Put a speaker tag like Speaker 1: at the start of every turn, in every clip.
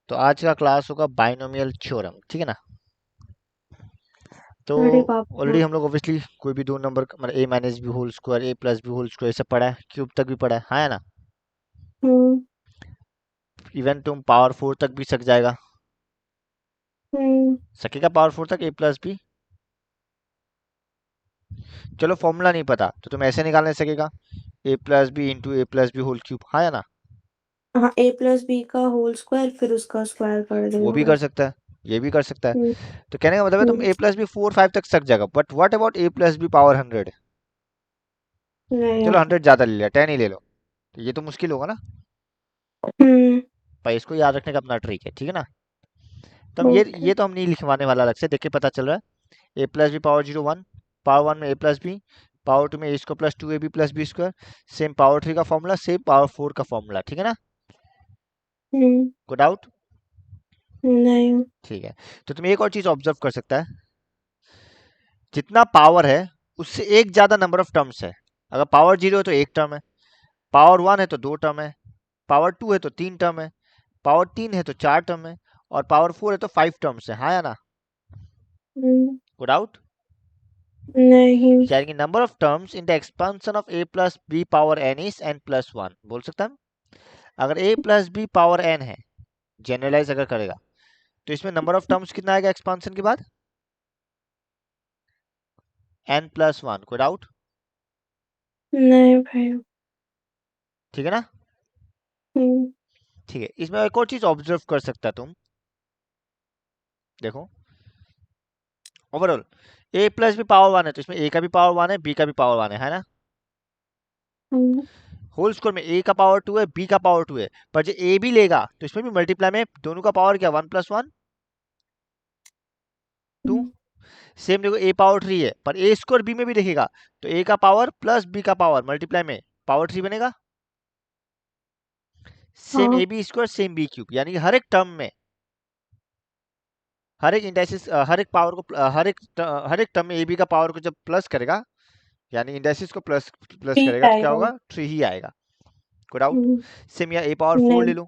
Speaker 1: तो आज का क्लास होगा बाइनोमियल थ्योरम, ठीक है ना। तो
Speaker 2: अरे बाप रे।
Speaker 1: ऑलरेडी हम लोग ऑब्वियसली कोई भी दो नंबर मतलब ए माइनस बी होल स्क्वायर ए प्लस बी होल स्क्वायर सब पढ़ा है, क्यूब तक भी पढ़ा है, हाँ है ना।
Speaker 2: हम्म।
Speaker 1: इवन तुम पावर फोर तक भी सक जाएगा,
Speaker 2: हम्म।
Speaker 1: सकेगा पावर फोर तक ए प्लस बी। चलो फॉर्मूला नहीं पता तो तुम ऐसे निकालने सकेगा, ए plus B into A plus B whole cube, हाँ है ना।
Speaker 2: हाँ, ए प्लस बी का होल स्क्वायर फिर उसका स्क्वायर कर
Speaker 1: वो
Speaker 2: देना
Speaker 1: भी कर
Speaker 2: बस।
Speaker 1: सकता है, ये भी कर सकता है।
Speaker 2: हम्म।
Speaker 1: तो कहने का मतलब है तुम
Speaker 2: हम्म।
Speaker 1: A plus B four five तक सक जाएगा, but what about A plus B power hundred.
Speaker 2: नहीं
Speaker 1: चलो
Speaker 2: होगा।
Speaker 1: हंड्रेड ज्यादा ले लिया, टेन ही ले लो, तो ये तो मुश्किल होगा ना।
Speaker 2: हम्म।
Speaker 1: पर इसको याद रखने का अपना ट्रिक है, ठीक है ना। तो हम
Speaker 2: ओके।
Speaker 1: ये तो हम नहीं लिखवाने वाला अलग से, देख के पता चल रहा है। A plus B power zero one, power one में a plus B, power two में a square plus two a b plus b square, same power three का फॉर्मूला, सेम पावर फोर का फॉर्मूला, ठीक है ना।
Speaker 2: हम्म।
Speaker 1: Good out.
Speaker 2: नहीं।
Speaker 1: ठीक है। तो तुम एक और चीज ऑब्जर्व कर सकता है, जितना पावर है उससे एक ज्यादा नंबर ऑफ टर्म्स है। अगर पावर जीरो है तो एक टर्म है, पावर वन है तो दो टर्म है, पावर टू है तो तीन टर्म है, पावर तीन है तो चार टर्म है, और पावर फोर है तो फाइव टर्म्स है, हाँ या ना।
Speaker 2: हम्म।
Speaker 1: Good out.
Speaker 2: नहीं।
Speaker 1: यानी कि number of terms in the expansion of A plus B power n is n plus one, बोल सकता है। अगर a plus B power n है, जनरलाइज अगर करेगा, तो इसमें नंबर ऑफ टर्म्स कितना आएगा एक्सपांशन के बाद, एन प्लस वन। कोई डाउट।
Speaker 2: नहीं भाई।
Speaker 1: ठीक है ना।
Speaker 2: हम्म।
Speaker 1: ठीक है, इसमें एक और चीज ऑब्जर्व कर सकता है तुम, देखो ओवरऑल ए प्लस बी पावर वन है, तो इसमें ए का भी पावर वन है, बी का भी पावर वन है ना।
Speaker 2: हम्म।
Speaker 1: होल स्क्वायर में ए का पावर टू है, बी का पावर टू है, पर जो ए भी लेगा तो इसमें भी मल्टीप्लाई में दोनों का पावर क्या, one plus one two. Same देखो ए पावर थ्री है, पर ए स्क्वायर बी में भी देखेगा तो ए का पावर प्लस बी का पावर मल्टीप्लाई में पावर थ्री बनेगा। सेम
Speaker 2: हाँ।
Speaker 1: A B square same B cube, यानी कि हर एक टर्म में, हर एक इंडाइसिस, हर एक पावर को हर एक टर्म में ए बी का पावर को जब प्लस करेगा, यानी इंडाइसिस को प्लस प्लस
Speaker 2: ठीक
Speaker 1: करेगा तो क्या
Speaker 2: आएगा।
Speaker 1: होगा, थ्री ही आएगा। कोई डाउट।
Speaker 2: हम्म।
Speaker 1: सेम यहाँ ए पावर फोर ले
Speaker 2: नहीं।
Speaker 1: लो,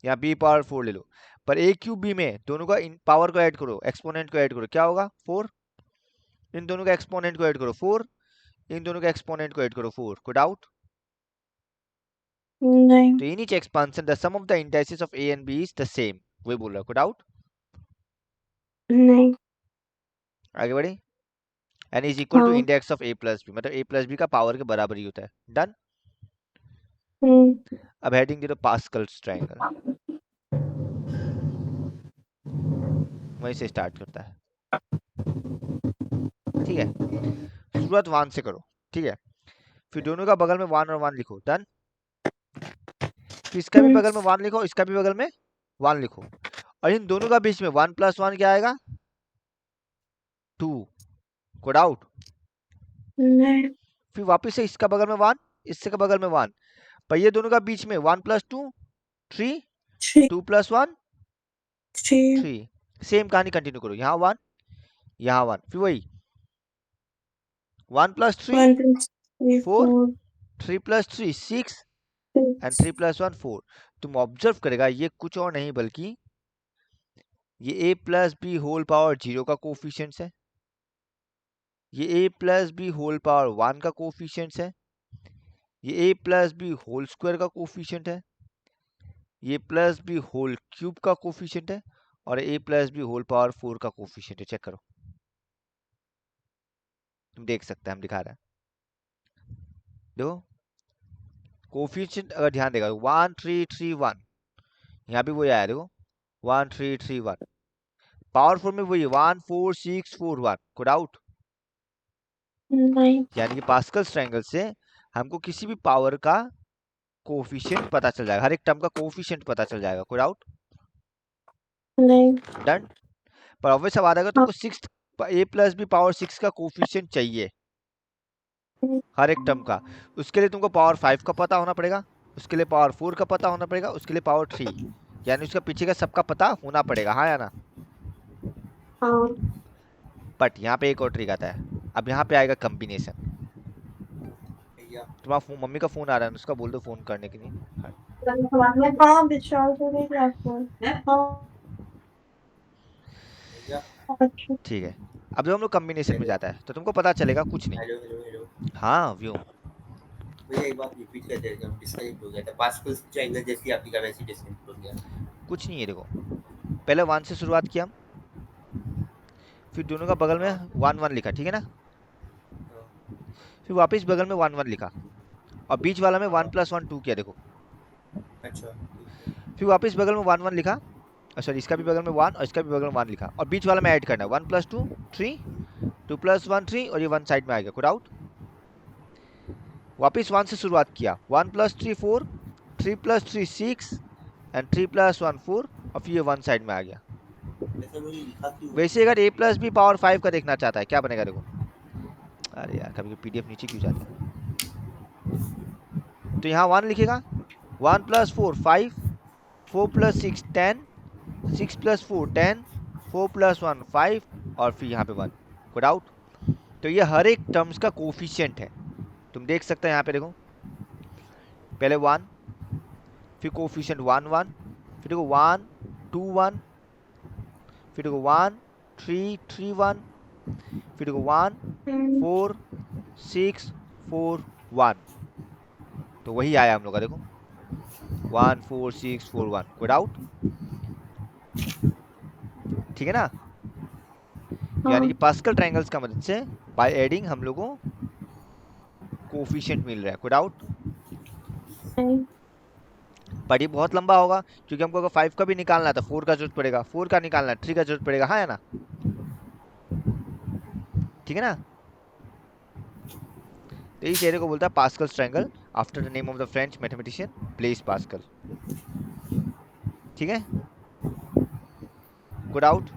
Speaker 1: यहाँ बी पावर फोर ले लो, पर ए क्यूब बी में दोनों का पावर को ऐड करो, एक्सपोनेंट को ऐड करो, क्या होगा, फोर। इन दोनों का एक्सपोनेंट को ऐड करो फोर, इन दोनों का एक्सपोनेंट को ऐड करो फोर। कोई डाउट।
Speaker 2: नहीं।
Speaker 1: तो in each expansion the sum of the indices of A and B is the same, वही बोल रहा है। कोई डाउट।
Speaker 2: नहीं।
Speaker 1: आगे बढ़े। एन इज इक्वल टू
Speaker 2: हाँ।
Speaker 1: Index of A plus B, मतलब ए प्लस बी का पावर के बराबर ही होता है। डन।
Speaker 2: हम्म।
Speaker 1: अब हेडिंग दे दो पास्कल्स ट्रायंगल, वहीं से स्टार्ट करता है, ठीक है। शुरुआत वन से करो, ठीक है। फिर दोनों का बगल में वन और वन लिखो। डन। फिर इसका भी
Speaker 2: हम्म।
Speaker 1: बगल में वन लिखो, इसका भी बगल में वन लिखो, और इन दोनों का बीच में वन प्लस वन क्या आएगा, टू। Code out.
Speaker 2: नहीं।
Speaker 1: फिर वापस से इसका बगल में वन, इससे का बगल में वन, पर ये दोनों का बीच में one plus two three,
Speaker 2: three.
Speaker 1: Two plus one
Speaker 2: three.
Speaker 1: Three. Same कहानी कंटिन्यू करो, यहाँ वन यहाँ वन, फिर वही one plus three
Speaker 2: one plus three
Speaker 1: four,
Speaker 2: four
Speaker 1: three plus three six, and
Speaker 2: six.
Speaker 1: Three plus one four. तुम observe करेगा ये कुछ और नहीं बल्कि ये a plus B whole power zero का कोफिशियंट है, ये a plus B whole power one का कोफिशियंट है, ये a plus B whole square का कोफिशियंट है, ये प्लस बी होल क्यूब का कोफिशियंट है, और a plus B whole power four का कोफिशियंट है। चेक करो, तुम देख सकते हैं हम दिखा रहे हैं, देखो कोफिशियंट अगर ध्यान देगा, वन थ्री थ्री वन, यहाँ भी वही आया देखो, one three three one. Power four में वही one four six four one. Code out.
Speaker 2: नहीं।
Speaker 1: यानी कि पास्कल ट्रायंगल से हमको किसी भी पावर का कोफिशिएंट पता चल जाएगा, हर एक टर्म का कोफिशिएंट पता चल जाएगा। कोई डाउट।
Speaker 2: नहीं।
Speaker 1: डन। पर ऑब्वियस सवाल आएगा,
Speaker 2: हाँ।
Speaker 1: तुमको सिक्स ए प्लस बी पावर सिक्स का कोफिशिएंट चाहिए हर एक टर्म का। उसके लिए तुमको पावर फाइव का पता होना पड़ेगा, उसके लिए पावर फोर का पता होना पड़ेगा, उसके लिए पावर थ्री, यानी उसका पीछे का सबका पता होना पड़ेगा, हाँ या ना।
Speaker 2: हाँ।
Speaker 1: बट यहाँ पे एक और ट्रिक आता है, अब यहाँ पे आएगा कॉम्बिनेशन। तुम्हारा मम्मी का फोन आ रहा है, उसका बोल दो फोन करने के लिए। हाँ।
Speaker 2: हाँ विशाल तो नहीं क्लास में। हाँ अच्छा।
Speaker 1: ठीक है, अब जब हम लोग कॉम्बिनेशन में जाता है तो तुमको पता चलेगा कुछ नहीं।
Speaker 3: हेलो हेलो हेलो
Speaker 1: हाँ व्यू,
Speaker 3: भैया एक बात रिपीट कर देते हम डिस्कनेक्ट हो गया था पास्कल ट्रायंगल जैसी आपकी का वैसे डिस्कनेक्ट हो गया
Speaker 1: कुछ नहीं है देखो, पहले 1 से शुरुआत किया, फिर दोनों का बगल में
Speaker 3: हाँ
Speaker 1: 1 1 लिखा, ठीक है ना,
Speaker 3: हाँ
Speaker 1: फिर वापस बगल में 1 1 लिखा, और बीच वाला में 1
Speaker 3: हाँ
Speaker 1: + 1 2 किया देखो,
Speaker 3: अच्छा ठीक है
Speaker 1: फिर वापस बगल में 1 1 लिखा, सॉरी इसका भी बगल में 1 और इसका भी बगल में 1 लिखा, और बीच वाला में ऐड करना है 1 + 2 3, 2 + 1 3, और ये 1 साइड में आ गया, कोड आउट। वापस 1 से शुरुआत किया, 1 + 3 4, 3 + 3 6, एंड 3 + 1 4, और फिर ये 1 साइड में आ गया।
Speaker 3: ऐसा मैंने लिखा क्यों है
Speaker 1: वैसे अगर a + b पावर 5 का देखना चाहता है क्या बनेगा देखो, अरे यार कभी पीडीएफ नीचे क्यों जाता है, तो यहाँ 1 लिखेगा, 1 + 4 5, 4 + 6 10, 6 + 4 10, 4 + 1 5, और फिर यहाँ पे 1, कोड आउट। तो ये हर एक टर्म्स का कोफिशिएंट है, तुम देख सकते हैं यहाँ पे देखो, पहले 1, फिर कोफिशिएंट 1 1, फिर देखो 1 2 1, फिर देखो 1 3 3 1, फिर देखो 1 4 6 4 1, तो वही आया हम लोग का देखो 1 4 6 4 1, कोड आउट, ठीक है ना। तो यानी कि
Speaker 2: हाँ
Speaker 1: पास्कल ट्रायंगल्स का मदद से बाय एडिंग हम लोगों को कोफिशिएंट मिल रहा है, कोड आउट।
Speaker 2: नहीं
Speaker 1: बट ये बहुत लंबा होगा, क्योंकि हमको अगर 5 का भी निकालना है तो 4 का जरूरत पड़ेगा, 4 का निकालना है 3 का जरूरत पड़ेगा, हाँ या ना, ठीक है ना। तो इस एरिया को बोलता है pascal triangle, after the name of the French mathematician Blaise Pascal, ठीक है, गुड आउट।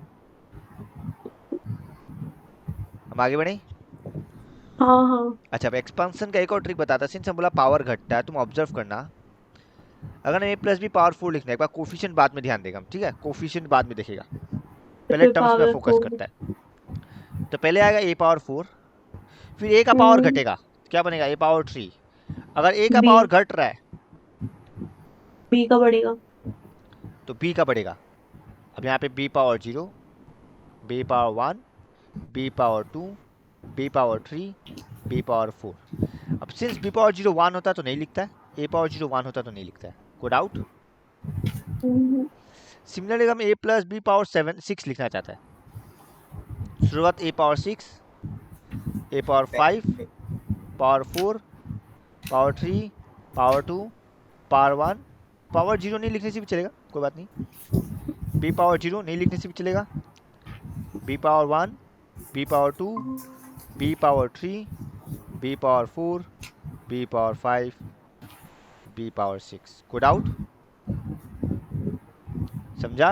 Speaker 1: हम आगे बढ़े।
Speaker 2: हाँ हाँ
Speaker 1: अच्छा, अब एक्सपांशन का एक और ट्रिक बताता है, सिंस हम बोला पावर घटता है, तुम ऑब्जर्व करना, अगर हम a + b पावर 4 लिखना है, एक बार कोफिशिएंट बाद में ध्यान देगा, ठीक है, कोफिशिएंट बाद में देखेगा, पहले
Speaker 2: फिर
Speaker 1: टर्म्स में
Speaker 2: पावर
Speaker 1: फोकस
Speaker 2: 4।
Speaker 1: करता है। तो पहले आएगा a पावर 4, फिर a का पावर घटेगा, क्या बनेगा a पावर 3, अगर a का
Speaker 2: बी
Speaker 1: पावर घट रहा है
Speaker 2: बी का बढ़ेगा।
Speaker 1: तो b का बढ़ेगा। अब यहाँ पे b power 0, b power 1, b power 2, b power 3, b power 4। अब सिंस b पावर 0 1 होता है तो नहीं लिखता है, a पावर 0 1 होता है तो नहीं लिखता है, कोड आउट। सिमिलरली हम a + b पावर 7 6 लिखना चाहता है, शुरुआत a power 6, a power 5, power 4, power 3, power 2, power 1, power 0 नहीं लिखने से भी चलेगा, कोई बात नहीं, b पावर 0 नहीं लिखने से भी चलेगा, b power 1, b power 2, b power 3, b power 4, b power 5, b power 6, code out, समझा।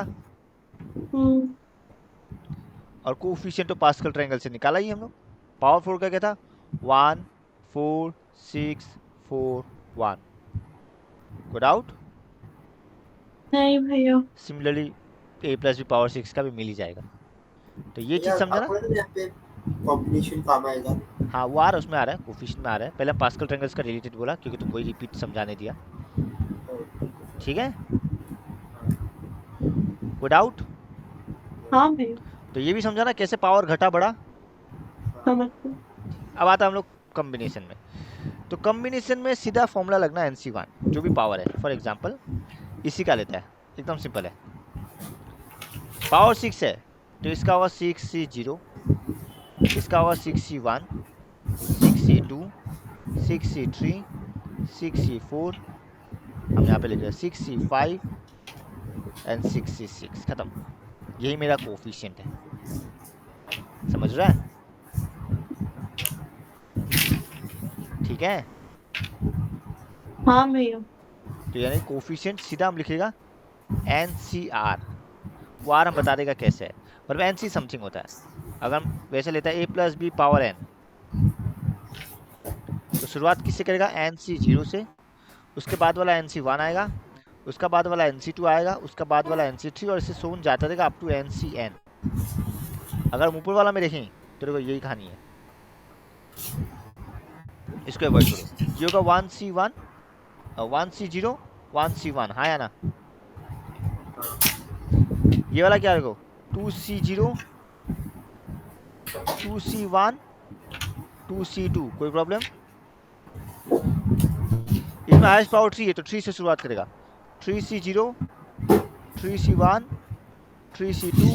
Speaker 1: और कोफिशिएंट तो पास्कल ट्रायंगल से निकाला ही हम लोग, पावर 4 का क्या था 1 4 6 4 1, कोड आउट।
Speaker 2: नहीं भैया।
Speaker 1: सिमिलरली a + b पावर 6 का भी मिल ही जाएगा, तो ये चीज
Speaker 3: यार
Speaker 1: समझा ना।
Speaker 3: आपको ना यहाँ पे कॉम्बिनेशन काम आएगा
Speaker 1: हाँ वो आ रहा है, उसमें आ रहा है, कोफिशिएंट में आ रहा है, पहले हम पास्कल ट्रायंगल्स का रिलेटेड बोला क्योंकि तुमको ही रिपीट समझाने दिया, ठीक है, कोड आउट।
Speaker 2: हाँ भैया
Speaker 1: तो ये भी समझा ना कैसे पावर घटा बढ़ा।
Speaker 2: समझ गई।
Speaker 1: अब आता है हम लोग कॉम्बिनेशन में, तो कॉम्बिनेशन में सीधा फॉर्मूला लगना है NC1, जो भी पावर है, फॉर एग्जांपल इसी का लेता है, एकदम सिंपल है, पावर 6 है तो इसका होगा 6C0, इसका होगा 6C1, 6C2, 6C3, 6C4, हम यहाँ पे लिख रहे हैं 6C5 एंड 6C6, खत्म, यही मेरा कोफिशिएंट है, समझ रहा है, ठीक है।
Speaker 2: हाँ भैया।
Speaker 1: तो यानी कोफिशिएंट सीधा हम लिखेगा NCR, वो आर हम बता देगा कैसे है, पर NC समथिंग होता है, अगर हम वैसे लेता है a + b पावर n, तो शुरुआत किससे करेगा NC0 से, उसके बाद वाला NC1 आएगा, उसका बाद वाला NC2 आएगा, उसका बाद वाला NC3, और इसे सोन जाता रहेगा अप टू NCN। अगर हम ऊपर वाला में देखें तो देखो यही कहानी है, इसको अवॉइड करो, ये होगा 1C1 1C0 1C1, हाँ या ना? ये वाला क्या देखो 2C0 2C1 2C2, कोई प्रॉब्लम? इसमें हाईएस्ट पावर 3 है तो 3 से शुरुआत करेगा। 3C0 3C1 3C2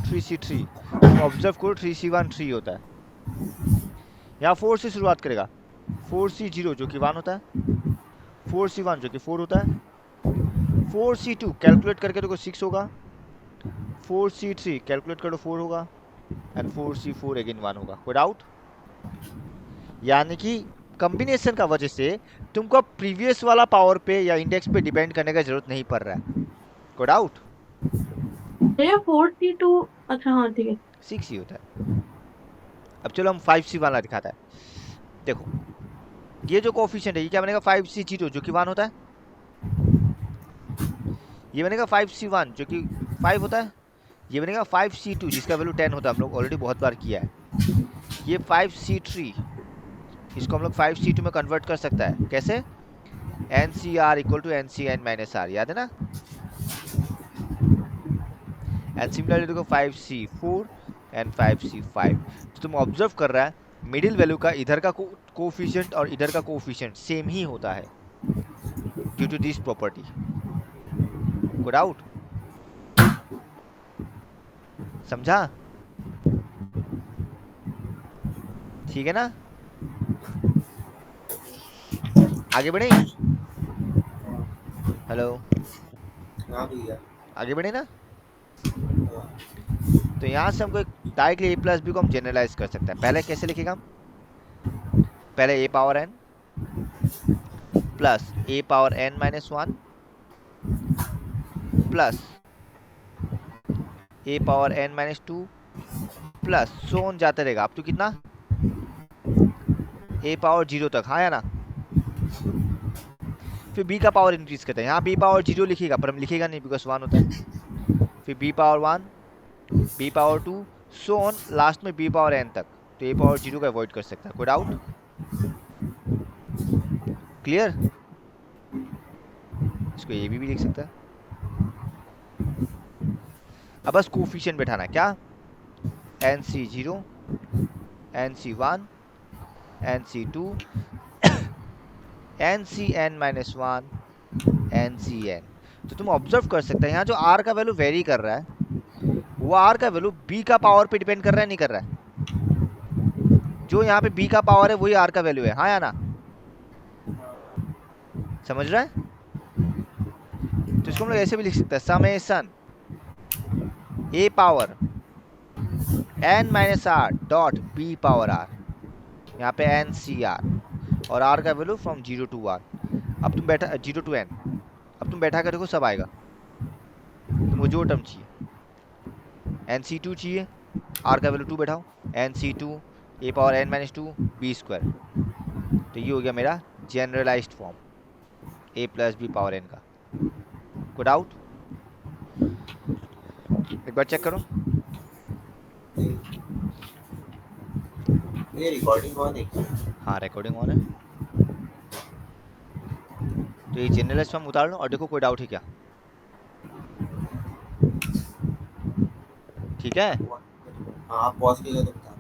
Speaker 1: 3C3। तुम ऑब्जर्व करो 3C1 3 होता है। यहाँ 4 से शुरुआत करेगा। 4C0 जो कि 1 होता है, 4C1 जो कि 4 होता है, 4C2 कैलकुलेट करके देखो 6 होगा, 4C3 कैलकुलेट करो 4 होगा, एंड 4C4 अगेन 1 होगा। कोई डाउट? यानी कि कॉम्बिनेशन का वजह से तुमको प्रीवियस वाला पावर पे या इंडेक्स पे डिपेंड करने का जरूरत नहीं पड़ रहा है। कोई डाउट?
Speaker 2: ये 4C2, अच्छा हाँ ठीक है।
Speaker 1: 6 ही होता है। अब चलो हम 5C वाला दिखाता है। देखो ये जो कोफिशिएंट है ये क्या बनेगा 5C0 जो कि 1 होता है, ये बनेगा 5C1 जो कि 5 होता है, ये बनेगा 5C2 जिसका वैल्यू 10 होता है। हम लोग ऑलरेडी बहुत बार किया है। ये 5C3, इसको हम लोग 5C2 में कन्वर्ट कर सकता है। कैसे? NCR equal to NCN minus R, याद है ना? एंड सिमिलरली देखो 5C4 एंड 5C5। तो तुम ऑब्जर्व कर रहा है मिडिल वैल्यू का इधर का कोफिशिएंट और इधर का कोफिशिएंट सेम ही होता है ड्यू टू दिस प्रॉपर्टी। कोई डाउट? समझा? ठीक है ना? आगे बढ़े? हेलो,
Speaker 3: हाँ भैया।
Speaker 1: आगे बढ़े ना?
Speaker 3: हाँ।
Speaker 1: तो यहाँ से हमको डायरेक्टली ए प्लस बी को हम जनरलाइज कर सकते हैं। पहले कैसे लिखेगा हम? पहले a power n plus a power n minus 1 plus a power n minus 2 plus so on जाते रहेगा अब तो कितना ए पावर 0 तक, हाँ या ना? फिर बी का पावर इंक्रीज करते हैं। यहाँ बी पावर 0 लिखेगा पर हम लिखेगा नहीं बिकॉज 1 होता है। फिर B power 1 B power 2 so on last में बी पावर एन तक। तो ए पावर 0 को अवॉइड कर सकता है। कोई डाउट? क्लियर? इसको ए भी लिख सकता है। अब बस कोफिशिएंट बैठाना है। क्या? NC0 NC1 NC2 NCN minus 1 NCN। तो तुम ऑब्जर्व कर सकते हैं यहाँ जो R का वैल्यू वेरी कर रहा है वो R का वैल्यू B का पावर पे डिपेंड कर रहा है, नहीं कर रहा है? जो यहाँ पे B का पावर है वही R का वैल्यू है, हाँ या ना? समझ रहा है? तो इसको हम लोग ऐसे भी लिख सकते हैं summation A power N minus R dot B power R, यहाँ पे NCR और R का वैल्यू फ्रॉम 0 टू R। अब तुम बैठा 0 टू N, अब तुम बैठा कर देखो सब आएगा। तुमको जो टर्म चाहिए NC2 चाहिए, R का वैल्यू 2 बैठाओ, NC2 A power N minus 2 B square. तो ये हो गया मेरा generalised form A plus B power N का। कोई डाउट? एक बार चेक करो।
Speaker 3: ये रिकॉर्डिंग ऑन है क्या?
Speaker 1: हाँ रिकॉर्डिंग ऑन है। तो ये जनरलाइज्ड फॉर्म उतार लो और देखो कोई डाउट है क्या? ठीक है?
Speaker 3: हाँ आप पॉज कीजिए तो बता।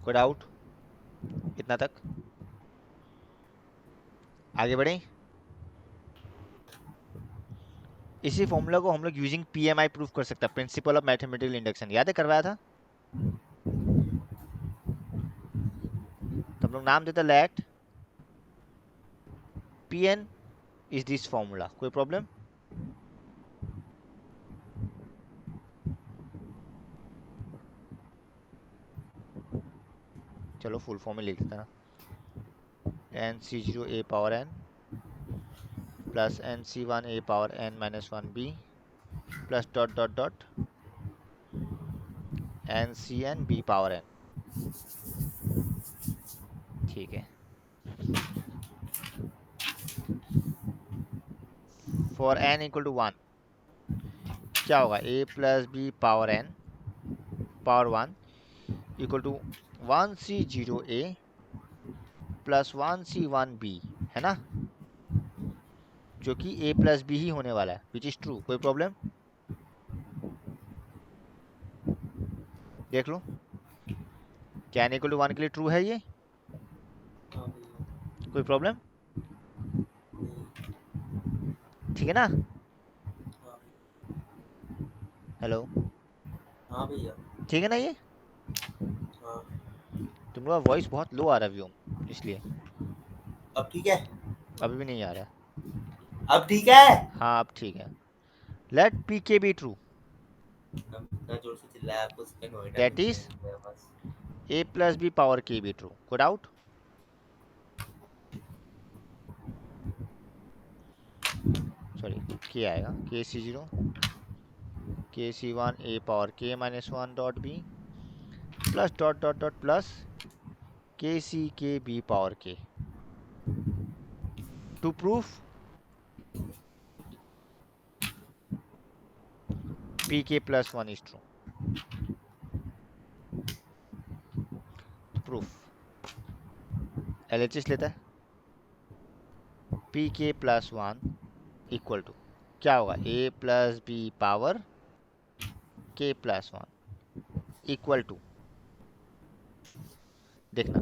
Speaker 1: कोई डाउट? इतना तक आगे बढ़े। इसी फॉर्मूला को हम लोग यूजिंग PMI प्रूफ कर सकते हैं, प्रिंसिपल ऑफ मैथमेटिकल इंडक्शन। याद है करवाया था? तो हम लोग नाम देते let PN is this formula. कोई प्रॉब्लम? चलो फुल फॉर्म में लिख देते ना, NC0 A power N plus NC1 A power N minus 1 B plus dot dot dot NCN B power N। ठीक है। फॉर N इक्वल टू 1 क्या होगा? A plus B power N power 1 equal to 1C0A plus 1C1B है ना, जो कि A plus B ही होने वाला है, विच इज ट्रू। कोई प्रॉब्लम? देख लो, क्या n इक्वल टू 1 के लिए ट्रू है ये?
Speaker 3: हाँ भैया।
Speaker 1: कोई प्रॉब्लम?
Speaker 3: नहीं।
Speaker 1: ठीक है ना?
Speaker 3: हाँ
Speaker 1: हेलो,
Speaker 3: हाँ भैया।
Speaker 1: ठीक है ना ये?
Speaker 3: हाँ।
Speaker 1: तुम लोग वॉइस बहुत लो आ रहा है व्योम, इसलिए।
Speaker 3: अब ठीक है?
Speaker 1: अभी भी नहीं आ रहा।
Speaker 3: अब ठीक है?
Speaker 1: हाँ अब ठीक है। लेट पी के बी ट्रू,
Speaker 3: हम इतना जोर से चिल्लाया आपको उसका नोएडा में
Speaker 1: दैट
Speaker 3: भी
Speaker 1: इज
Speaker 3: नहीं गया बस।
Speaker 1: a plus B power K be true. कोई डाउट? सॉरी, के आएगा KC0 KC1 a power k minus 1 dot B plus dot dot dot plus KC K B power k to proof pk plus 1 is true. Proof LHS लेता है, pk plus 1 equal to क्या होगा, a plus B power k plus 1 equal to, देखना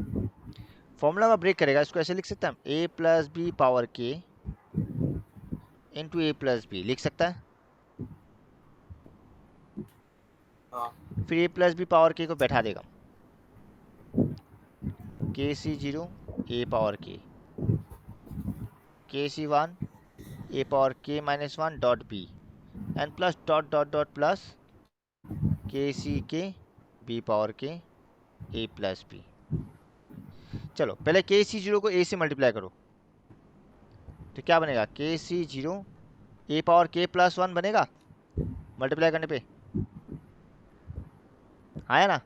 Speaker 1: formula का break करेगा, इसको ऐसे लिख सकते हैं हम, a plus B power k into A plus B लिख सकता है।
Speaker 3: हाँ।
Speaker 1: फिर a plus B power k को बैठा देगा, KC0 a power k KC1 a power k minus 1 dot B and plus dot dot dot plus KC K b power k a plus B. चलो पहले KC0 को a से multiply करो, तो क्या बनेगा, KC0 a power k plus 1 बनेगा multiply करने पे, आया ना?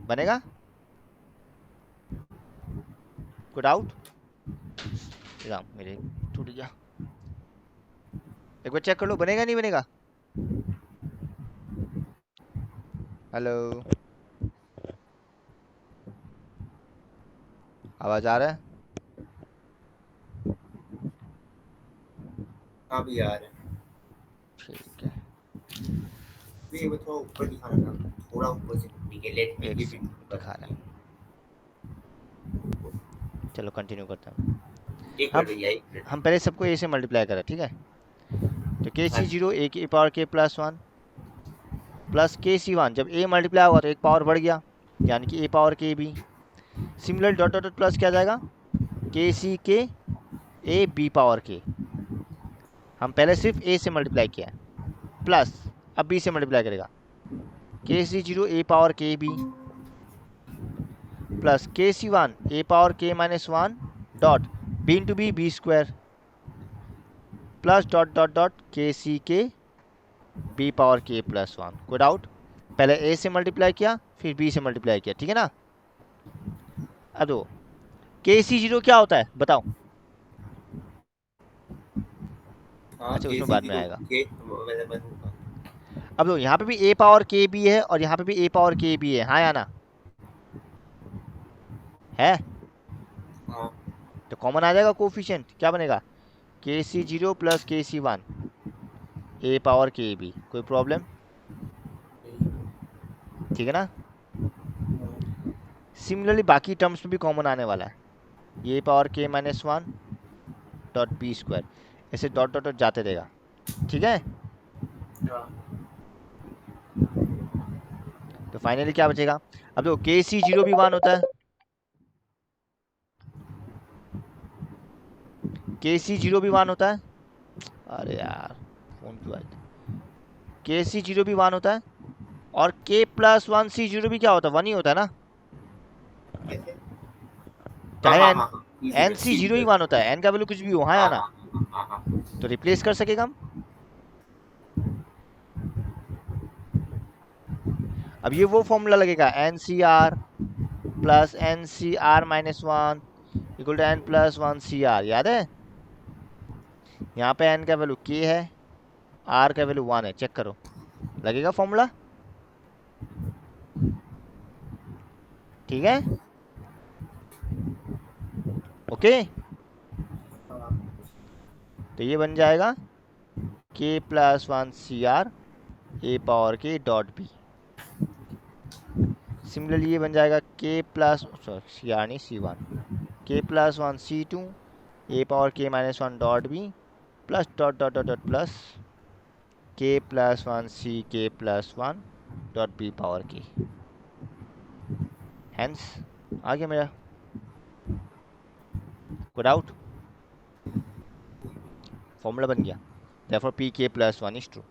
Speaker 1: बनेगा? कोई डाउट? मेरे टूट गया, एक बार चेक कर लो, बनेगा नहीं बनेगा? हेलो, आवाज आ रहा है?
Speaker 3: हाँ भी आ रहा है।
Speaker 1: ठीक है,
Speaker 3: ये वो थोड़ा ऊपर दिखाना था, थोड़ा ऊपर से नीचे लेट
Speaker 1: एक
Speaker 3: नीचे
Speaker 1: सेकंड
Speaker 3: भी
Speaker 1: दिखा रहा है। चलो कंटिन्यू करते हैं।
Speaker 3: एक
Speaker 1: हम
Speaker 3: मिनट भैया, एक मिनट।
Speaker 1: हम पहले सबको ए से मल्टीप्लाई करें, ठीक है? तो
Speaker 3: हाँ
Speaker 1: KC0 a की power k plus 1 plus KC1, जब a मल्टीप्लाई होगा तो एक पावर बढ़ गया, यानी कि a power k b। Similar dot dot plus क्या जाएगा, KC के a b पावर k। हम पहले सिर्फ a से मल्टीप्लाई किया है, प्लस अब b से मल्टीप्लाई करेगा, KC0 a power k b plus KC1 a power k minus 1 dot b into B B square plus dot dot dot KC K b power k plus 1। कोई doubt? पहले a से multiply किया फिर b से multiply किया, ठीक है ना? अब दो KC0 क्या होता है बताओ?
Speaker 3: हाँ,
Speaker 1: अच्छा उसमें
Speaker 3: KC
Speaker 1: बाद में
Speaker 3: जीरो
Speaker 1: आएगा।
Speaker 3: के मतलब बनूंगा।
Speaker 1: अब दो यहाँ पे भी a पावर k भी है और यहाँ पे भी a पावर k भी है, हाँ या ना? है
Speaker 3: हाँ।
Speaker 1: तो कॉमन आ जाएगा कोफिशिएंट, क्या बनेगा, KC0 plus KC1 a power k b। कोई प्रॉब्लम? ठीक है ना? सिमिलरली बाकी टर्म्स में भी कॉमन आने वाला है, ये power k minus 1 dot B square, ऐसे डॉट डॉट डॉट जाते रहेगा, ठीक है?
Speaker 3: हाँ।
Speaker 1: तो फाइनली क्या बचेगा, अब देखो KC0 भी 1 होता है, KC0 भी 1 होता है, अरे यार फोन क्यों आया, KC0 भी 1 होता है और k प्लस 1 C0 भी क्या होता है, 1 ही होता है ना,
Speaker 3: कैसे? हाँ
Speaker 1: चाहे
Speaker 3: हाँ
Speaker 1: n
Speaker 3: हाँ हाँ,
Speaker 1: n C0 ही 1 होता है, n का वैल्यू कुछ भी हो, हाँ या
Speaker 3: हाँ
Speaker 1: ना?
Speaker 3: हाँ हाँ हाँ।
Speaker 1: तो रिप्लेस कर सकेगा हम। अब ये वो फॉर्मूला लगेगा NCR plus NCR minus 1 equal to n plus 1 CR, याद है? यहाँ पे n का वैल्यू k है, r का वैल्यू 1 है, चेक करो लगेगा फॉर्मूला। ठीक है, ओके। तो ये बन जाएगा k plus 1 C r a power k dot b. Similarly ये बन जाएगा k प्लस सी आर नहीं C one k plus 1 C two a power k minus 1 dot B plus dot dot dot dot plus k plus 1 C k plus 1 dot b power k। Hence आ गया मेरा, code out, formula बन गया। therefore pk plus 1 is true।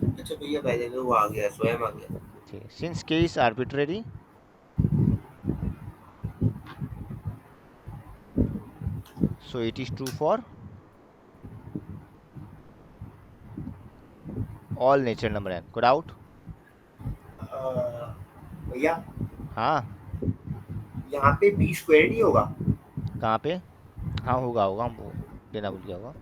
Speaker 3: अच्छा भैया पहले तो वो आ गया, स्वयं आ गया।
Speaker 1: ठीक है, since k is arbitrary so it is true for all natural number n। Code out.
Speaker 3: भैया
Speaker 1: हाँ
Speaker 3: यहाँ पे बी स्क्वायर नहीं होगा?
Speaker 1: कहाँ पे? हाँ होगा होगा, हम वो देना भूल गया होगा।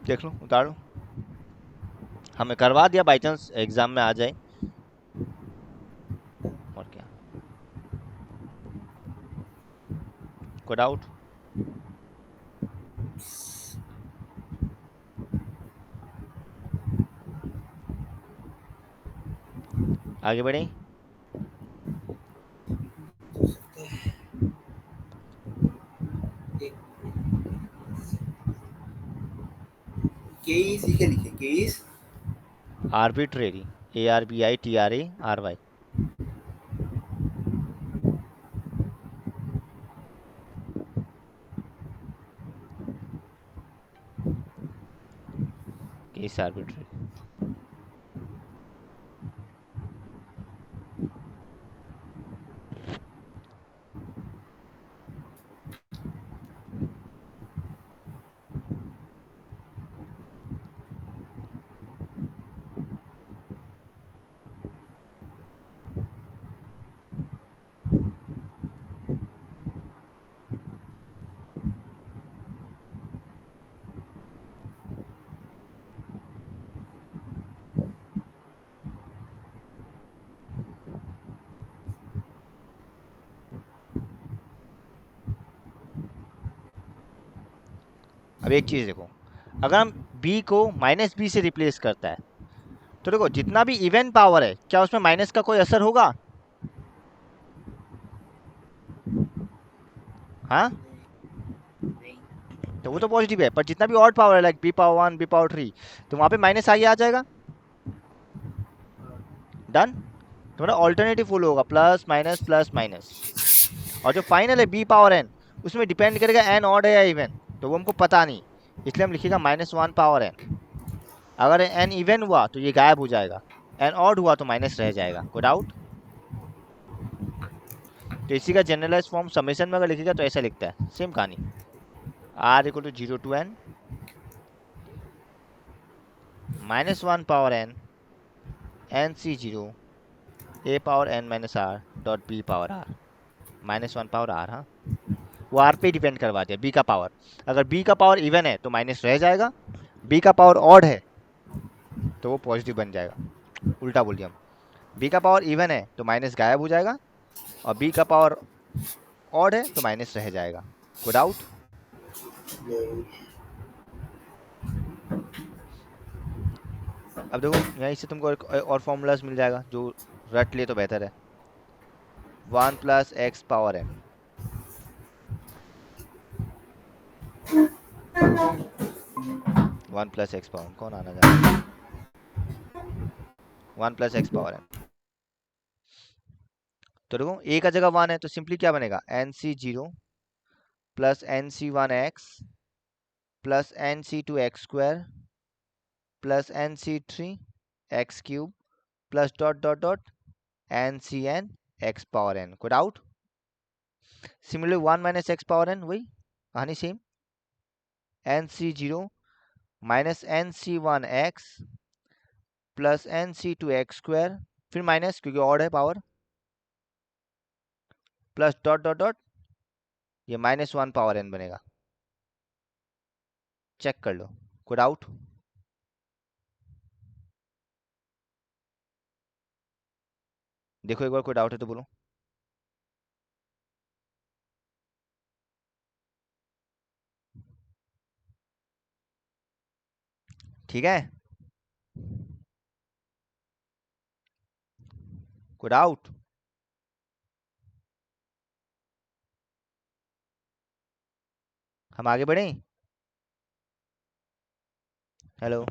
Speaker 1: देख लो, उतार लो, हमें करवा दिया, बाई चांस एग्जाम में आ जाए और क्या। Code out. आगे बढ़े।
Speaker 3: केईस लिखे लिखे केईस
Speaker 1: आर्बिट्रेरी, ARBITRARY। Case arbitrary. अब एक चीज देखो, अगर हम b को माइनस बी से रिप्लेस करता है तो देखो जितना भी इवन पावर है क्या उसमें माइनस का कोई असर होगा? हाँ, तो वो तो पॉजिटिव है, पर जितना भी ऑड पावर है like B power 1 B power 3 तो वहां पे माइनस आगे आ जाएगा। डन। तुम्हारा ऑल्टरनेटिव फुल होगा प्लस माइनस, और जो फाइनल है बी पावर एन उसमें डिपेंड करेगा एन ऑड है या इवन, तो वो हमको पता नहीं, इसलिए हम लिखेगा -1 पावर एन। अगर एन इवन हुआ तो ये गायब हो जाएगा, एन ऑड हुआ तो माइनस रह जाएगा। कोई डाउट? तो इसी का जनरलाइज फॉर्म समेशन में अगर लिखेगा तो ऐसा लिखता है, सेम कहानी, r equal to 0 to n -1 power n nc0 a power n minus r dot b power r, -1 power r। हाँ, वो r पे डिपेंड करवा दिया, b का पावर। अगर b का पावर इवन है तो माइनस रह जाएगा, b का पावर ऑड है तो वो पॉजिटिव बन जाएगा। उल्टा बोल दिया हम, b का पावर इवन है तो माइनस गायब हो जाएगा, और b का पावर ऑड है तो माइनस रह जाएगा। कोई डाउट? अब देखो यहीं से तुमको एक और फॉर्मूलाज मिल जाएगा जो रट लिए तो बेहतर है। 1 plus X power N, 1 plus X power, कौन आना जाएगा? 1 प्लस एक्स पावर एन, तो देखो ए का जगह 1 है तो सिंपली क्या बनेगा, nc0 plus nc1x plus nc2x² plus nc3x³ plus dot dot dot ncn x power n। कोई doubt? Similarly 1 minus x power n वही कहानी same, nc0 minus nc1x plus nc2x² फिर माइनस क्योंकि ऑड है power, plus dot dot dot ये -1 power n बनेगा। Check कर लो, कोई डाउट? देखो एक बार, कोई डाउट है तो बोलो। ठीक है, कोई डाउट? हम आगे बढ़े? Hello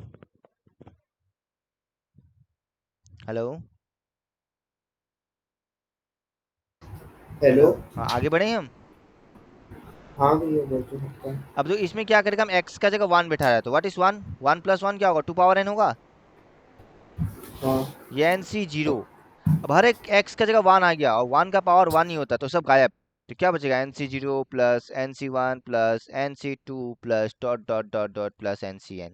Speaker 1: hello
Speaker 3: hello.
Speaker 1: हाँ, आगे बढ़े हम।
Speaker 3: हाँ भैया बोल तो सकता है।
Speaker 1: अब जो इसमें क्या करेगा, हम x का जगह 1 बैठा है, तो व्हाट इज 1? 1 + 1 क्या होगा? 2 पावर n होगा।
Speaker 3: हाँ
Speaker 1: ये nc 0। अब हर एक x का जगह 1 आ गया, और 1 का पावर 1 ही होता है, तो सब गायब। तो क्या बचेगा? nc 0 plus nc 1 plus nc 2 plus dot dot dot dot plus ncn।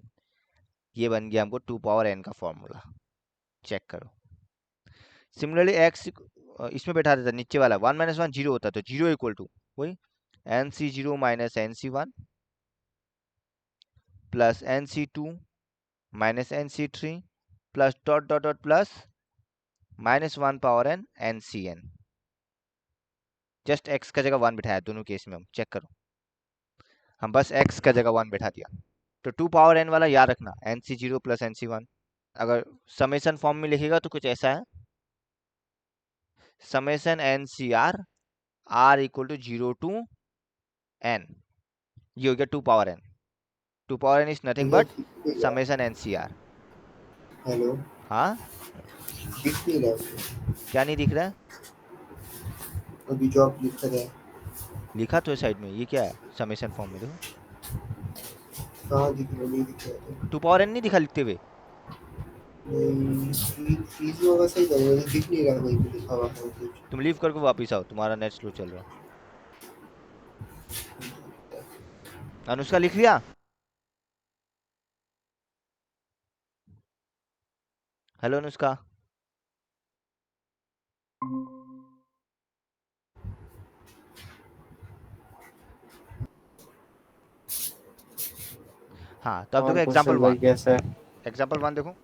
Speaker 1: ये बन गया हमको 2 पावर n का फॉर्मूला। चेक करो। सिमिलरली x इसमें बैठा देता, नीचे वाला 1 - 1 0 होता है, तो 0 इक्वल टू वही nc 0 minus nc 1 plus nc 2 minus nc 3 plus dot dot dot plus -1 power n ncn। Just x का जगह 1 बिठाया दोनों केस में। हम चेक करो, हम बस x का जगह 1 बैठा दिया। तो 2 पावर n वाला याद रखना, nc 0 प्लस nc 1। अगर समेसन फॉर्म में लिखेगा तो कुछ ऐसा है, summation ncr r equal to 0 to n। ये हो गया 2 power n। 2 power n is nothing
Speaker 3: भैया
Speaker 1: बट
Speaker 3: भैया
Speaker 1: समेसन ncr।
Speaker 3: हेलो।
Speaker 1: हाँ,
Speaker 3: दिख नहीं रहा उसको।
Speaker 1: क्या नहीं दिख रहा है?
Speaker 3: अभी जो आप लिख रहे हैं।
Speaker 1: लिखा तो है साइड में, ये क्या है समेसन फॉर्म में? देखो
Speaker 3: कहाँ दिख रहा, नहीं दिख रहा था।
Speaker 1: 2 पावर n नहीं दिखा लिखते हुए?
Speaker 3: नहीं फीस होगा, सही करो, मुझे दिख नहीं रहा कहीं पे लिखा हुआ है कुछ।
Speaker 1: तुम लीव करके वापिस आओ, तुम्हारा नेट स्लो चल रहा है। अनुष्का लिख लिया? हेलो अनुष्का। हाँ, तो अब देखो
Speaker 4: और
Speaker 1: एग्जाम्पल
Speaker 4: कुशल भाई
Speaker 1: 1।
Speaker 4: कैसा है?
Speaker 1: एग्जाम्पल 1 देखो,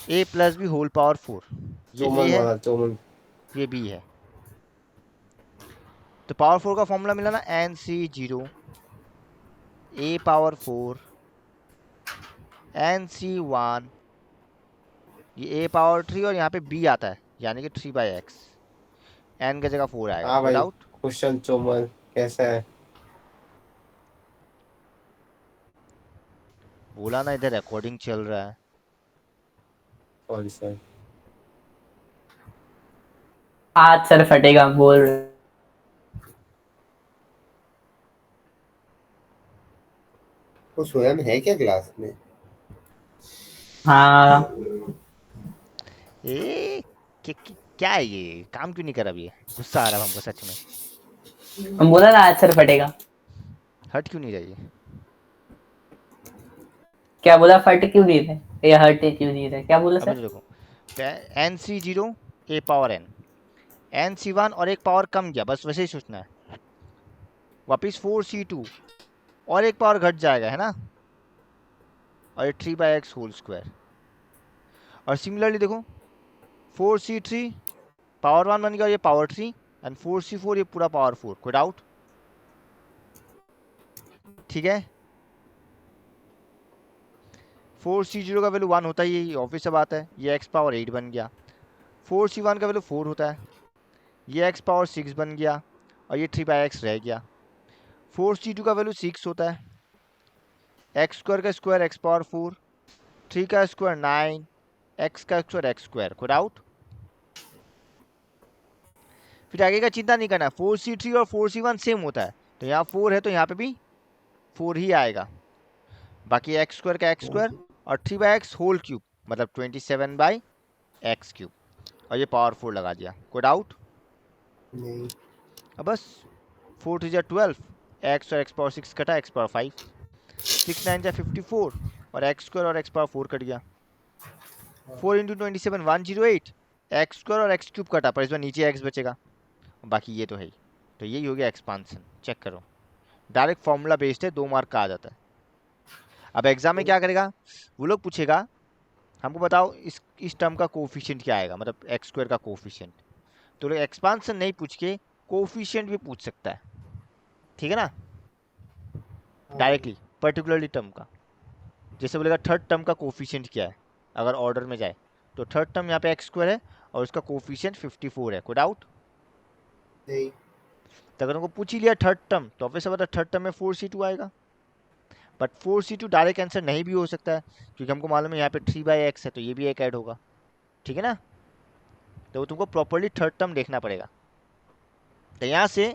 Speaker 1: a plus B whole power 4। ये a
Speaker 4: चोमन
Speaker 1: है,
Speaker 4: वाला चोमन।
Speaker 1: ये b है। तो पावर 4 का फॉर्मूला मिला ना, nc 0 a पावर 4 nc 1, ये a पावर 3, और यहाँ पे b आता है, यानी कि 3/x। n की जगह 4 आएगा।
Speaker 4: हाँ
Speaker 1: कोई
Speaker 4: भाई,
Speaker 1: डाउट?
Speaker 4: कुशल चोमन कैसा है?
Speaker 1: बोला ना, इधर रिकॉर्डिंग चल रहा है।
Speaker 4: Sorry sir.
Speaker 5: हाथ सर फटेगा बोल रहे।
Speaker 3: वो स्वयं है क्या क्लास में?
Speaker 5: हाँ
Speaker 1: ए क्या है ये? काम क्यों नहीं कर अभी? गुस्सा आ रहा है हमको सच में।
Speaker 5: हम बोला ना हाथ सर फटेगा।
Speaker 1: हट क्यों नहीं रही?
Speaker 5: क्या बोला? फट क्यों नहीं रहे या हट क्यों नहीं रहे? क्या बोला
Speaker 1: अभी
Speaker 5: सर?
Speaker 1: तो देखो, nc 0 a power n, nc 1 और एक पावर कम गया, बस वैसे ही सोचना है। वापिस 4c2 और एक पावर घट जाएगा, है ना, और ये 3/x होल स्क्वायर। और सिमिलरली देखो, 4c3 पावर 1 बन गया, और ये पावर 3, एंड 4c4 ये पूरा पावर 4। कोई डाउट? ठीक है, 4c0 का वैल्यू 1 होता ही है, ऑब्वियस सा बात है। ये x पावर 8 बन गया। 4c1 का वैल्यू 4 होता है, ये x पावर 6 बन गया, और ये 3/x रह गया। 4c2 का वैल्यू 6 होता है, एक्स स्क्वायर का स्क्वायर x पावर 4, 3 का स्क्वायर 9, x का स्क्वायर x स्क्वायर। कोई डाउट? फिर आगे का चिंता नहीं करना, 4c3 और 4c1 सेम होता है, तो यहाँ 4 है तो यहाँ पे भी 4 ही आएगा। बाकी x स्क्वायर का x स्क्वायर, और 3/x होल क्यूब मतलब 27/x क्यूब, और ये पावर 4 लगा दिया। कोई डाउट?
Speaker 3: नहीं।
Speaker 1: अब बस 4 3 जा 12, x और x पावर 6 कटा, x पावर 5, 6 9 जा 54, और x स्क्वायर और x पावर 4 कट गया। 4 इंटू 27 108, x स्क्वायर और x क्यूब कटा, पर इस बार नीचे x बचेगा, बाकी ये तो है ही। तो यही हो गया एक्सपांसन। चेक करो, डायरेक्ट फॉर्मूला बेस्ड है, 2 मार्क का आ जाता है। अब एग्जाम में क्या करेगा, वो लोग पूछेगा हमको बताओ इस टर्म का कोफिशिएंट क्या आएगा, मतलब एक्स स्क्वायर का कोफिशिएंट। तो लोग एक्सपांसन नहीं पूछ के कोफिशिएंट भी पूछ सकता है, ठीक है ना, डायरेक्टली पर्टिकुलरली टर्म का। जैसे बोलेगा थर्ड टर्म का कोफिशिएंट क्या है, अगर ऑर्डर में जाए तो थर्ड टर्म यहाँ पे एक्स स्क्वायर है और उसका कोफिशिएंट 54 है, कोई डाउट?
Speaker 3: नहीं।
Speaker 1: तो अगर उनको पूछ ही लिया थर्ड टर्म तो ऑब्वियस बात है थर्ड टर्म में 4c2 आएगा। बट 4c2 डायरेक्ट आंसर नहीं भी हो सकता है, क्योंकि हमको मालूम है यहाँ पे 3/x है, तो ये भी एक ऐड होगा, ठीक है ना। तो तुमको प्रॉपरली थर्ड टर्म देखना पड़ेगा। तो यहाँ से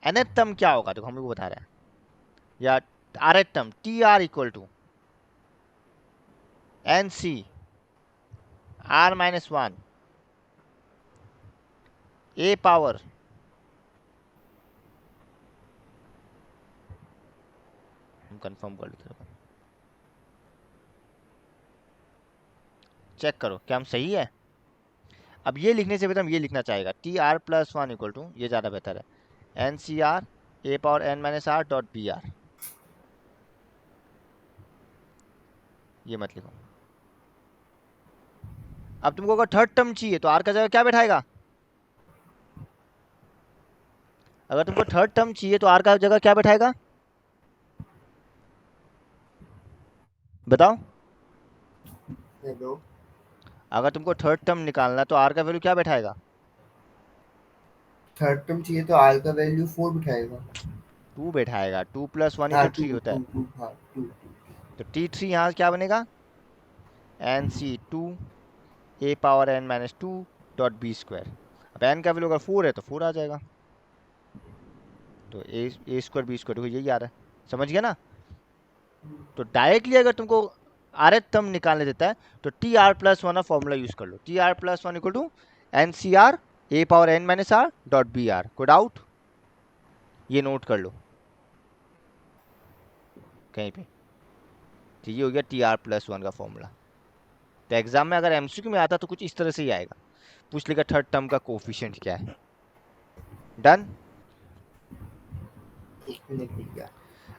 Speaker 1: nth टर्म क्या होगा, देखो हम लोग बता रहे हैं, या rth term TR equal to NC R-1 A power हम कंफर्म कर लेते हैं, चेक करो क्या हम सही है। अब ये लिखने से बेहतर हम ये लिखना चाहेगा TR+1 इक्वल टू, ये ज़्यादा बेहतर है, NCR A power N-R dot BR। ये मत लिखो। अब तुमको अगर थर्ड टर्म चाहिए तो R का जगह क्या बैठाएगा, अगर तुमको थर्ड टर्म चाहिए तो R का जगह क्या बैठाएगा, बताओ।
Speaker 3: हेलो,
Speaker 1: अगर तुमको थर्ड टर्म निकालना तो R का वैल्यू क्या बैठाएगा,
Speaker 3: थर्ड टर्म चाहिए तो आर का वैल्यू 4 बिठाएगा।
Speaker 1: 2 बैठाएगा, 2 + 1
Speaker 3: हाँ,
Speaker 1: = 3 होता है।
Speaker 3: 2 हाँ 2।
Speaker 1: तो T3 यहाँ क्या बनेगा, NC2 A power N-2 dot B²। अब N का वैल्यू अगर 4 है तो 4 आ जाएगा, तो A स्क्वायर B² देखो यही आ रहा है, समझ गया ना। तो डायरेक्टली अगर तुमको rth टर्म निकालने देता है तो TR+1 का फॉर्मूला यूज कर लो, TR+1 equal to NCR A power N-R dot BR। कोई डाउट, ये नोट कर लो कहीं पे। तो ये हो गया TR+1 का फॉर्मूला। तो एग्जाम में अगर MCQ में आता तो कुछ इस तरह से ही आएगा, पूछ लेगा थर्ड टर्म का कोफिशिएंट क्या है। डन।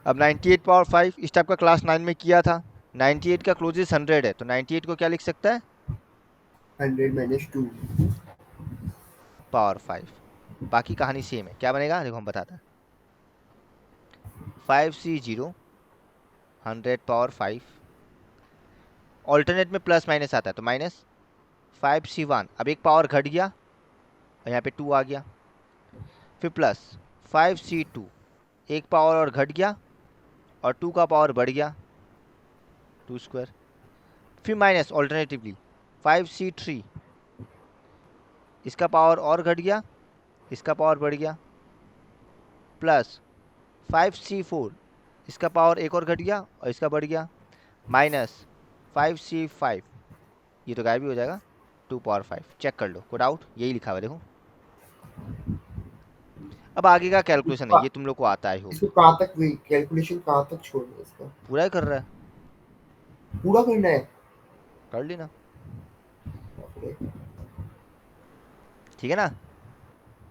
Speaker 1: अब 98 पावर 5 इस टाइप का क्लास 9 में किया था, 98 का क्लोजेस्ट 100 है, तो 98 को क्या लिख सकता है,
Speaker 3: 100 - 2
Speaker 1: पावर 5। बाकी कहानी सेम है, क्या बनेगा देखो हम बताते हैं, 5C0 100 पावर 5, ऑल्टरनेट में प्लस माइनस आता है तो माइनस 5C1, अब एक पावर घट गया और यहाँ पे 2 आ गया, फिर प्लस 5C2, एक पावर और घट गया और 2 का पावर बढ़ गया 2², फिर माइनस ऑल्टरनेटिवली 5C3, इसका पावर और घट गया, इसका पावर बढ़ गया, प्लस 5C4, इसका पावर एक और घट गया और इसका बढ़ गया, माइनस 5C5, ये तो गायब भी हो जाएगा 2 पावर 5। चेक कर लो, कोई डाउट, यही लिखा हुआ है देखो। अब आगे का कैलकुलेशन है, ये तुम लोग को आता है, हो
Speaker 3: इसको कहाँ तक कैलकुलेशन कहाँ तक छोड़ना है इसका?
Speaker 1: पूरा ही कर रहा है,
Speaker 3: पूरा करना है?
Speaker 1: कर ली ना, ठीक है ना।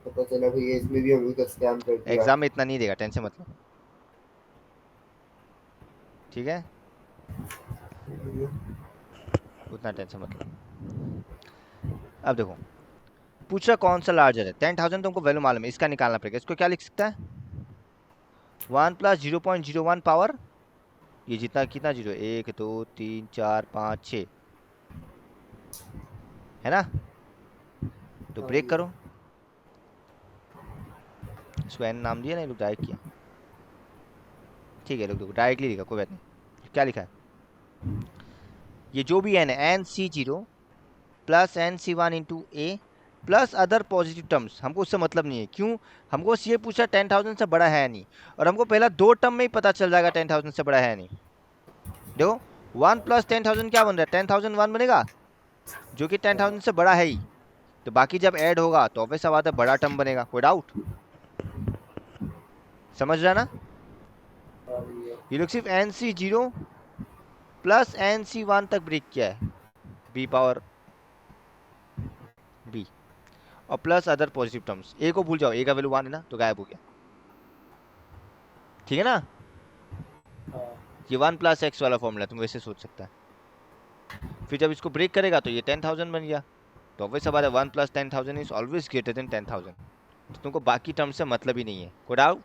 Speaker 3: पता चला भैया इसमें भी हम लोग का स्कैम कर दिया।
Speaker 1: एग्जाम में इतना नहीं देगा, टेंशन मत लो, ठीक है, उतना टेंशन मत लो। अब देखो पूछ रहा कौन सा लार्जर है, 10,000 तुमको वैल्यू मालूम है, इसका निकालना पड़ेगा। इसको क्या लिख सकता है, 1 + 0.01 पावर, ये जितना कितना जीरो, 1 2 3 4 5 6 है ना। तो ब्रेक करो, इसको n नाम दिया ना, लोग डायरेक्ट किया, ठीक है। लोग देखो डायरेक्टली लिखा, कोई बात नहीं। क्या लिखा है, ये जो भी n है NC0 + NC1 × A plus other positive terms, हमको उससे मतलब नहीं है, क्यों, हमको बस ये पूछा 10,000 से बड़ा है नहीं, और हमको पहला 2 टर्म में ही पता चल जाएगा 10,000 से बड़ा है नहीं। देखो 1 + 10,000 क्या बन रहा है, 10,001 बनेगा, जो कि 10,000 से बड़ा है ही, तो बाकी जब ऐड होगा तो ऑब्वियस बात है बड़ा टर्म बनेगा। कोई डाउट, समझ रहा ना। ये लोग सिर्फ NC0 + NC1 तक ब्रेक किया है, B पावर B, और प्लस अदर पॉजिटिव टर्म्स। ए को भूल जाओ, ए का वैल्यू 1 है ना, तो गायब हो गया। ठीक है ना, ये 1 प्लस एक्स वाला फॉर्मूला तुम वैसे सोच सकता है। फिर जब इसको ब्रेक करेगा तो ये 10,000 बन गया। तो ऑब्वियस बात है 1 plus 10,000 is always greater than 10,000। तो तुमको बाकी टर्म से मतलब ही नहीं है। कोई डाउट?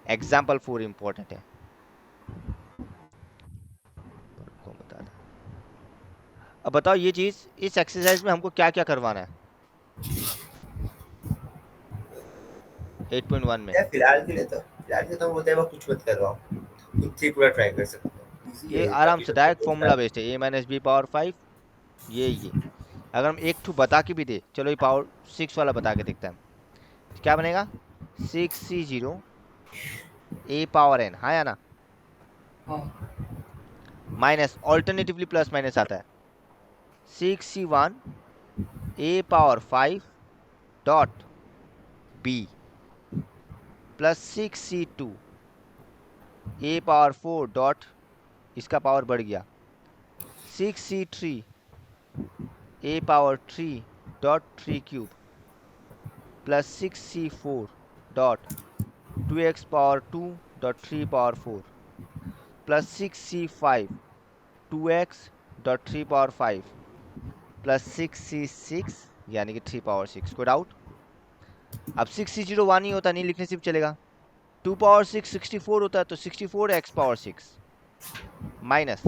Speaker 1: एग्जाम्पल 4 इंपॉर्टेंट है, कौन बता रहा? अब बताओ ये चीज इस एक्सरसाइज में हमको क्या क्या करवाना है 8.1 में।
Speaker 3: यार फिलहाल के लिए तो बोलते हैं कुछ मत करवाओ, खुद से पूरा ट्राई कर सकते हो। Easy
Speaker 1: ये
Speaker 3: है,
Speaker 1: आराम
Speaker 3: बाकी
Speaker 1: से
Speaker 3: तो
Speaker 1: डायरेक्ट
Speaker 3: बहुत
Speaker 1: फॉर्मूला बेस्ड है, a माइनस बी पावर 5। ये अगर हम एक ठू बता के भी दे, चलो ये पावर 6 वाला बता के देखते हैं क्या बनेगा। 6c0 a पावर n, हाँ या ना, माइनस ऑल्टरनेटिवली प्लस माइनस आता है 6c1 a power 5 dot b plus 6c2 a power 4 dot, इसका पावर बढ़ गया 6c3 a power 3 dot 3 cube plus 6c4 dot 2x power 2 dot 3 power 4 plus 6c5 2x dot 3 power 5 plus 6c6 यानी कि 3 power 6। कोई doubt? अब 6c0 1 ही होता, नहीं लिखने से भी चलेगा। 2 पावर 6 64 होता है, तो 64x पावर 6 माइनस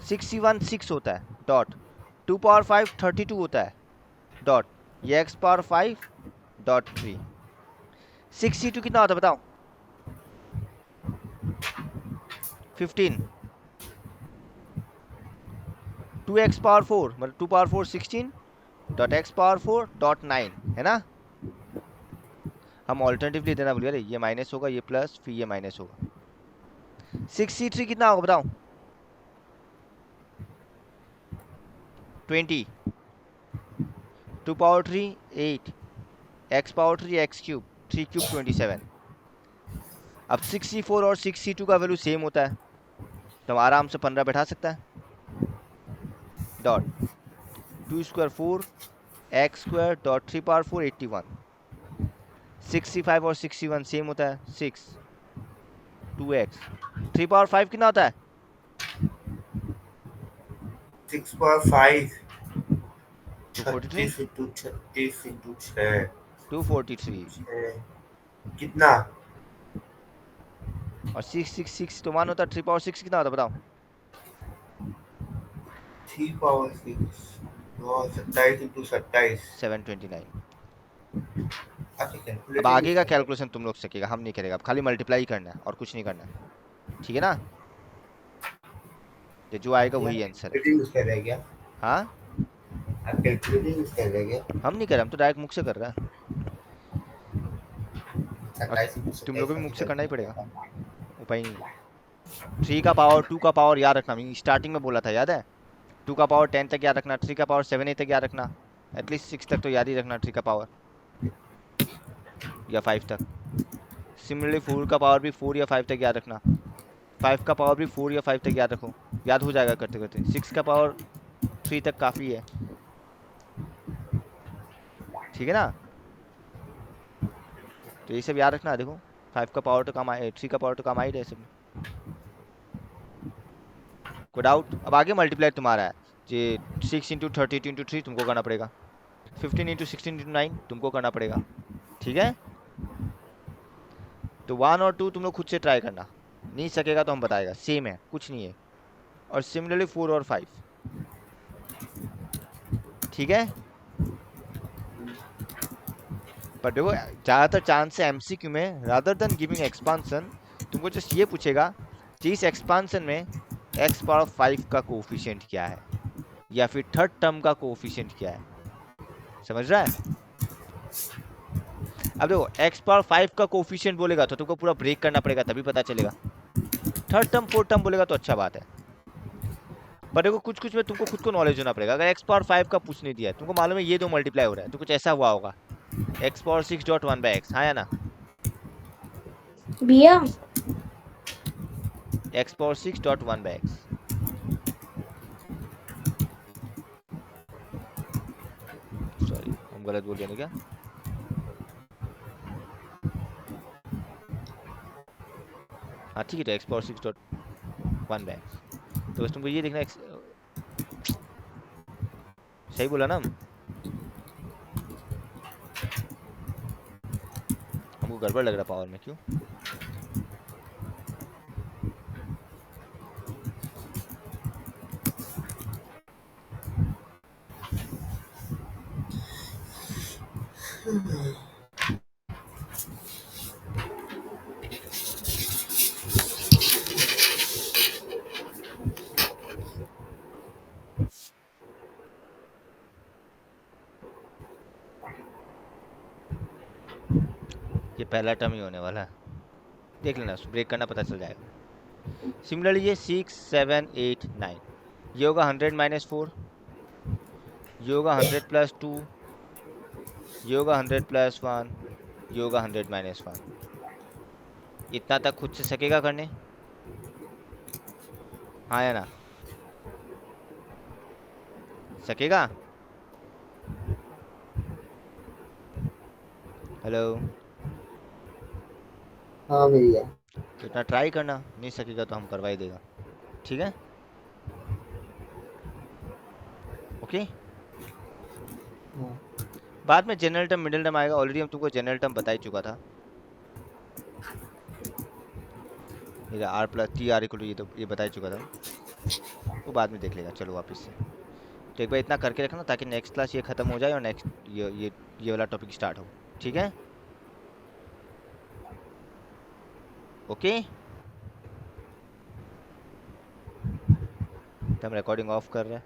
Speaker 1: 6c1 6 होता है डॉट 2 पावर 5 32 होता है डॉट ये x पावर 5 डॉट 3। 6c2 कितना होता है बताओ? 15। 2x पावर 4 मतलब 2 power 4 16 dot x power 4 dot 9 है ना। हम ऑल्टरनेटिवली देना भूल गए, ये माइनस होगा, ये प्लस, फिर ये माइनस होगा। 6c3 कितना होगा बताओ? 20। 2 power 3 8 x power 3 x cube 3 cube 27। अब 6c4 और 6c2 का वैल्यू सेम होता है, तो हम आराम से 15 बैठा सकता है dot 2 square 4 x square dot 3 power 4 81। 65 और 61 सेम होता है 6 2x 3 पावर 5 कितना होता है?
Speaker 3: 6 पावर 5
Speaker 1: 243
Speaker 3: 36 into 6
Speaker 1: 243
Speaker 3: कितना?
Speaker 1: और 666 तो 1 होता है। 3 पावर 6 कितना होता है बताओ?
Speaker 3: 3 पावर 6 27 into 27
Speaker 1: 729।
Speaker 3: अच्छा
Speaker 1: अब
Speaker 3: कैलकुलेटर
Speaker 1: आगे का कैलकुलेशन तुम लोग सकेगा, हम नहीं करेगा। अब खाली मल्टीप्लाई करना है और कुछ नहीं करना है, ठीक है ना। ये जो आएगा वही आंसर है।
Speaker 3: यूज कर रहे हैं क्या?
Speaker 1: हाँ
Speaker 3: आप कैलकुलेटर यूज कर रहे हैं क्या?
Speaker 1: हम नहीं कर रहे, हम तो डायरेक्ट मुख से कर रहे हैं।
Speaker 3: 27 into
Speaker 1: तुम लोग को भी
Speaker 3: 27
Speaker 1: मुख से करना ही पड़ेगा, उपाय नहीं है। 3 का पावर 2 का पावर याद रखना, मैंने स्टार्टिंग में बोला था याद है। 2 का पावर 10 तक याद रखना, 3 का पावर 7 तक याद रखना, एटलीस्ट 6 तक तो याद ही रखना 3 का पावर, या 5 तक। सिमिलरली 4 का पावर भी 4 या 5 तक याद रखना, 5 का पावर भी 4 या 5 तक याद रखो, याद हो जाएगा करते करते। 6 का पावर 3 तक काफ़ी है, ठीक है ना। तो ये सब याद रखना। देखो 5 का पावर तो कम आए, 3 का पावर तो कम आ ही रहे सब। कोई डाउट? अब आगे मल्टीप्लाई तुम्हारा है, ये 6 इंटू 32 इंटू 3 तुमको करना पड़ेगा, 15 इंटू 16 इंटू 9 तुमको करना पड़ेगा, ठीक है। तो 1 और 2 तुम लोग खुद से ट्राई करना, नहीं सकेगा तो हम बताएगा, सेम है कुछ नहीं है। और सिमिलरली 4 और 5, ठीक है। पर देखो ज़्यादातर चांस है एमसीक्यू में, रादर देन गिविंग एक्सपांसन, तुमको जस्ट ये पूछेगा कि इस एक्सपांसन में x पावर 5 का कोफिशिएंट क्या है, या फिर थर्ड टर्म का कोफिशिएंट क्या है, समझ रहा है। अब देखो x पावर 5 का कोफिशिएंट बोलेगा तो तुमको पूरा ब्रेक करना पड़ेगा, तभी पता चलेगा। थर्ड टर्म फोर्थ टर्म बोलेगा तो अच्छा बात है, पर देखो कुछ कुछ में तुमको खुद को नॉलेज होना पड़ेगा। अगर x पावर 5 का पूछ नहीं दिया है, तुमको मालूम है ये दो मल्टीप्लाई हो रहा है, तो कुछ ऐसा हुआ होगा x power 6 dot 1 by x, हाँ या ना।
Speaker 2: भैया
Speaker 1: x power 6 dot 1 by x, गलत बोल दिया क्या? हाँ ठीक है, एक्स पावर 6.1 बैग्स। तो बस तुमको ये देखना सही बोला ना हमको गड़बड़ लग रहा पावर में, क्यों? ये पहला टर्म ही होने वाला है, देख लेना, ब्रेक करना पता चल जाएगा। सिमिलरली ये 6 7 8 9 ये होगा 100 - 4, ये होगा 100 + 2, ये होगा 100 + 1, ये होगा 100 - 1। इतना तक खुद से सकेगा करने? हाँ या ना? सकेगा? हेलो?
Speaker 3: हाँ भैया।
Speaker 1: तो इतना ट्राई करना, नहीं सकेगा तो हम करवा ही देगा, ठीक है? ओके। बाद में जनरल टर्म मिडिल टर्म आएगा, ऑलरेडी हम तुमको जनरल टर्म बता ही चुका था। ये R plus T R equal to, ये तो ये बता ही चुका था, वो बाद में देख लेगा। चलो वापस से तो एक बार इतना करके रखना ताकि नेक्स्ट क्लास ये ख़त्म हो जाए और नेक्स्ट ये वाला टॉपिक स्टार्ट हो, ठीक है? ओके, तो हम रिकॉर्डिंग ऑफ कर रहे हैं।